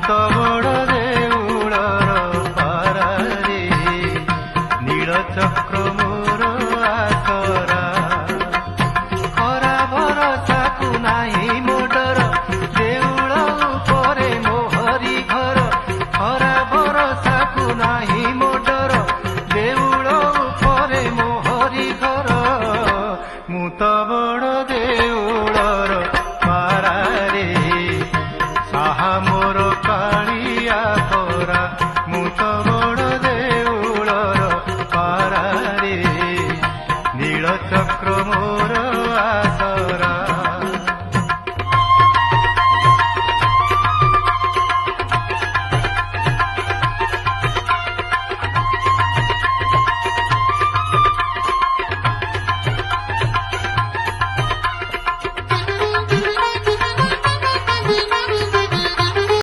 तो बड़ देउलर पारारे नीलचक्र मोर आसरा खरा भरसा को नाही मोडर देउल उपरे मोहरी घर खरा भरसा को नाही मोडर देउल उपरे मोहरी घर मु तो बड़ देउलर पारारे साहा मोर कालिया परा मु तो